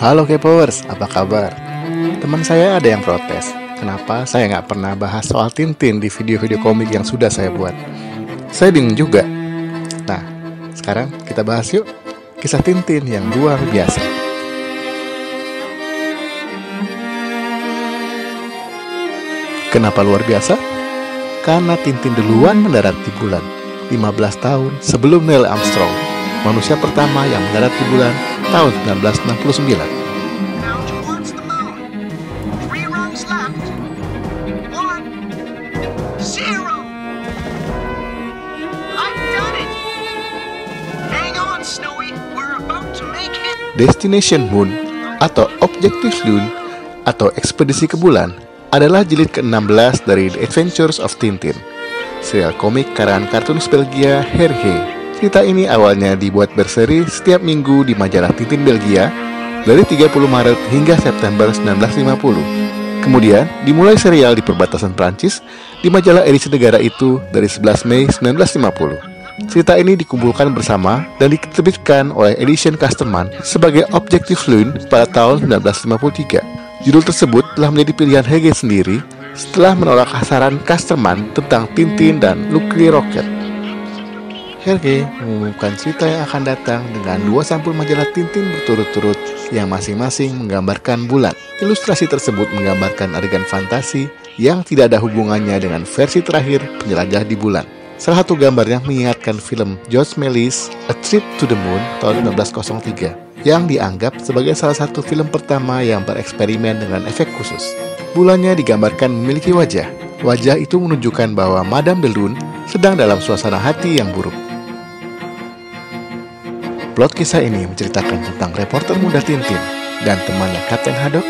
Halo K-Powers, apa kabar? Teman saya ada yang protes, kenapa saya nggak pernah bahas soal Tintin di video-video komik yang sudah saya buat. Saya bingung juga. Nah, sekarang kita bahas yuk kisah Tintin yang luar biasa. Kenapa luar biasa? Karena Tintin duluan mendarat di bulan 15 tahun sebelum Neil Armstrong, manusia pertama yang mendarat di bulan tahun 1969. Destination Moon atau Objective Moon atau Ekspedisi ke Bulan adalah jilid ke-16 dari The Adventures of Tintin, serial komik karangan kartunis Belgia Hergé. Cerita ini awalnya dibuat berseri setiap minggu di majalah Tintin Belgia dari 30 Maret hingga September 1950. Kemudian dimulai serial di perbatasan Prancis di majalah edisi negara itu dari 11 Mei 1950. Cerita ini dikumpulkan bersama dan diterbitkan oleh Edition Casterman sebagai Objective Lune pada tahun 1953. Judul tersebut telah menjadi pilihan Hergé sendiri setelah menolak saran Casterman tentang Tintin dan Lucky Rocket. Hergé mengumumkan cerita yang akan datang dengan 2 sampul majalah Tintin berturut-turut yang masing-masing menggambarkan bulan. Ilustrasi tersebut menggambarkan adegan fantasi yang tidak ada hubungannya dengan versi terakhir penjelajah di bulan. Salah satu gambarnya mengingatkan film George Méliès A Trip to the Moon tahun 1903 yang dianggap sebagai salah satu film pertama yang bereksperimen dengan efek khusus. Bulannya digambarkan memiliki wajah. Wajah itu menunjukkan bahwa Madame de Lune sedang dalam suasana hati yang buruk. Plot kisah ini menceritakan tentang reporter muda Tintin dan temannya Kapten Haddock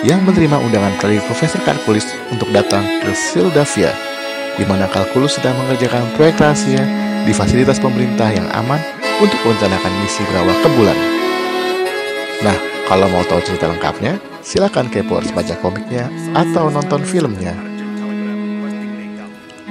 yang menerima undangan dari Profesor Kalkulus untuk datang ke Philadelphia, di mana Kalkulus sedang mengerjakan proyek rahasia di fasilitas pemerintah yang aman untuk merencanakan misi berawal ke bulan. Nah, kalau mau tahu cerita lengkapnya, silakan K-Powers baca komiknya atau nonton filmnya.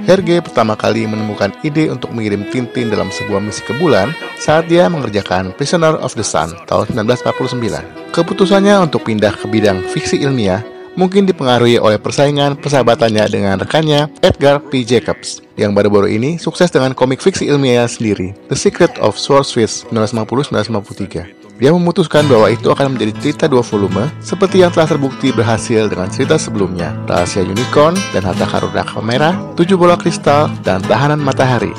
Hergé pertama kali menemukan ide untuk mengirim Tintin dalam sebuah misi ke bulan saat dia mengerjakan Prisoner of the Sun tahun 1949. Keputusannya untuk pindah ke bidang fiksi ilmiah mungkin dipengaruhi oleh persaingan persahabatannya dengan rekannya Edgar P. Jacobs yang baru-baru ini sukses dengan komik fiksi ilmiah sendiri, The Secret of Swordfish 1950-1953. Dia memutuskan bahwa itu akan menjadi cerita 2 volume seperti yang telah terbukti berhasil dengan cerita sebelumnya, Rahasia Unicorn dan Harta Karun Rakam Merah, 7 Bola Kristal, dan Tahanan Matahari.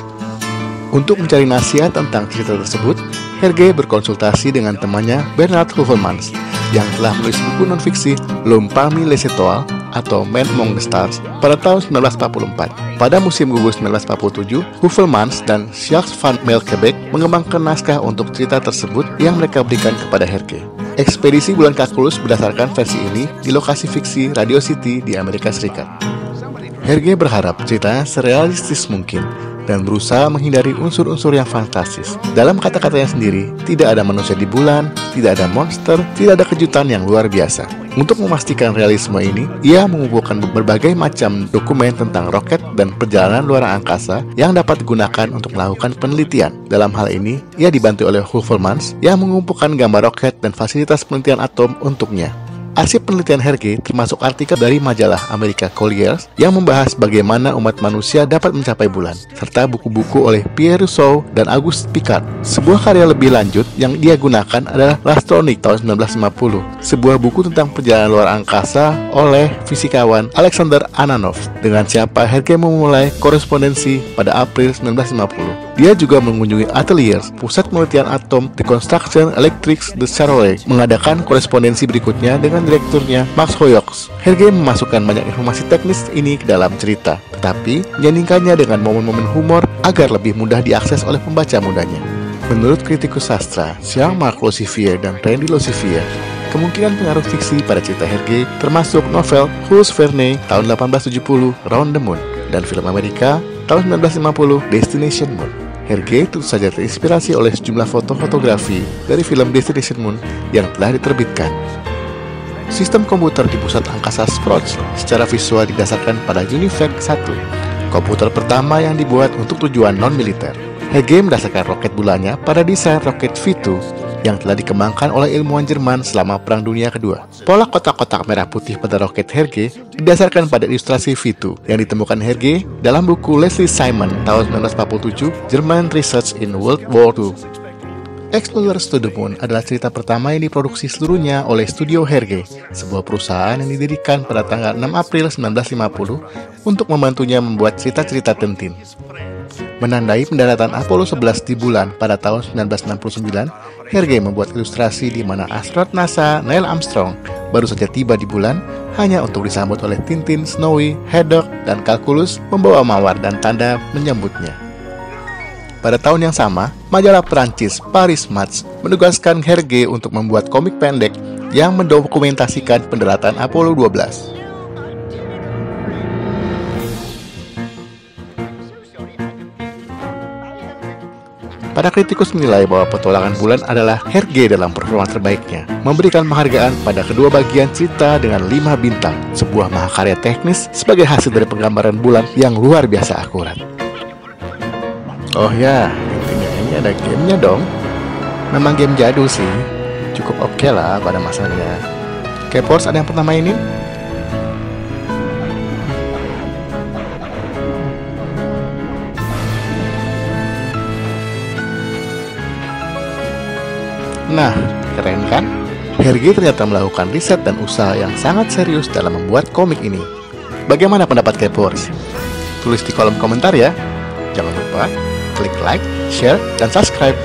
Untuk mencari nasihat tentang cerita tersebut, Hergé berkonsultasi dengan temannya Bernard Heuvelmans yang telah menulis buku non-fiksi L'Homme parmi les étoiles atau Man Among the Stars pada tahun 1944. Pada musim gugur 1947, Heuvelmans dan Jacques van Melkebeek mengembangkan naskah untuk cerita tersebut yang mereka berikan kepada Hergé. Ekspedisi Bulan Kalkulus berdasarkan versi ini di lokasi fiksi Radio City di Amerika Serikat. Hergé berharap ceritanya serealistis mungkin dan berusaha menghindari unsur-unsur yang fantastis. Dalam kata-katanya sendiri, tidak ada manusia di bulan, tidak ada monster, tidak ada kejutan yang luar biasa. Untuk memastikan realisme ini, ia mengumpulkan berbagai macam dokumen tentang roket dan perjalanan luar angkasa yang dapat digunakan untuk melakukan penelitian. Dalam hal ini, ia dibantu oleh Heuvelmans yang mengumpulkan gambar roket dan fasilitas penelitian atom untuknya. Arsip penelitian Hergé termasuk artikel dari majalah Amerika Collier's yang membahas bagaimana umat manusia dapat mencapai bulan, serta buku-buku oleh Pierre Rousseau dan Auguste Piccard. Sebuah karya lebih lanjut yang dia gunakan adalah L'Astronaute tahun 1950, sebuah buku tentang perjalanan luar angkasa oleh fisikawan Alexander Ananov, dengan siapa Hergé memulai korespondensi pada April 1950. Dia juga mengunjungi atelier Pusat Penelitian Atom Reconstruction Electrics de Charolais, mengadakan korespondensi berikutnya dengan direkturnya Max Hoyos. Hergé memasukkan banyak informasi teknis ini ke dalam cerita, tetapi menyandingkannya dengan momen-momen humor agar lebih mudah diakses oleh pembaca mudanya. Menurut kritikus sastra Jean-Marc Lossivier dan Randy Lossivier, kemungkinan pengaruh fiksi pada cerita Hergé termasuk novel Jules Verne tahun 1870 Round the Moon dan film Amerika tahun 1950 Destination Moon. Hergé tentu saja terinspirasi oleh sejumlah foto fotografi dari film Destination Moon yang telah diterbitkan. Sistem komputer di pusat angkasa Sprout secara visual didasarkan pada Univac 1, komputer pertama yang dibuat untuk tujuan non-militer. Hergé mendasarkan roket bulannya pada desain roket V2 yang telah dikembangkan oleh ilmuwan Jerman selama Perang Dunia Kedua. Pola kotak-kotak merah putih pada roket Hergé didasarkan pada ilustrasi V2 yang ditemukan Hergé dalam buku Leslie Simon tahun 1947, German Research in World War II. Explorers to the Moon adalah cerita pertama yang diproduksi seluruhnya oleh Studio Hergé, sebuah perusahaan yang didirikan pada tanggal 6 April 1950 untuk membantunya membuat cerita-cerita Tintin. Menandai pendaratan Apollo 11 di bulan pada tahun 1969, Hergé membuat ilustrasi di mana astronot NASA Neil Armstrong baru saja tiba di bulan hanya untuk disambut oleh Tintin, Snowy, Haddock, dan Calculus membawa mawar dan tanda menyambutnya. Pada tahun yang sama, majalah Perancis Paris Match menugaskan Hergé untuk membuat komik pendek yang mendokumentasikan pendaratan Apollo 12. Para kritikus menilai bahwa petualangan bulan adalah Hergé dalam performa terbaiknya, memberikan penghargaan pada kedua bagian cerita dengan 5 bintang, sebuah mahakarya teknis sebagai hasil dari penggambaran bulan yang luar biasa akurat. Oh ya, intinya ini ada gamenya dong. Memang game jadul sih, cukup oke lah pada masanya. K-Force ada yang pernah mainin? Nah, keren kan? Hergé ternyata melakukan riset dan usaha yang sangat serius dalam membuat komik ini. Bagaimana pendapat K-Force? Tulis di kolom komentar ya. Jangan lupa klik like, share, dan subscribe.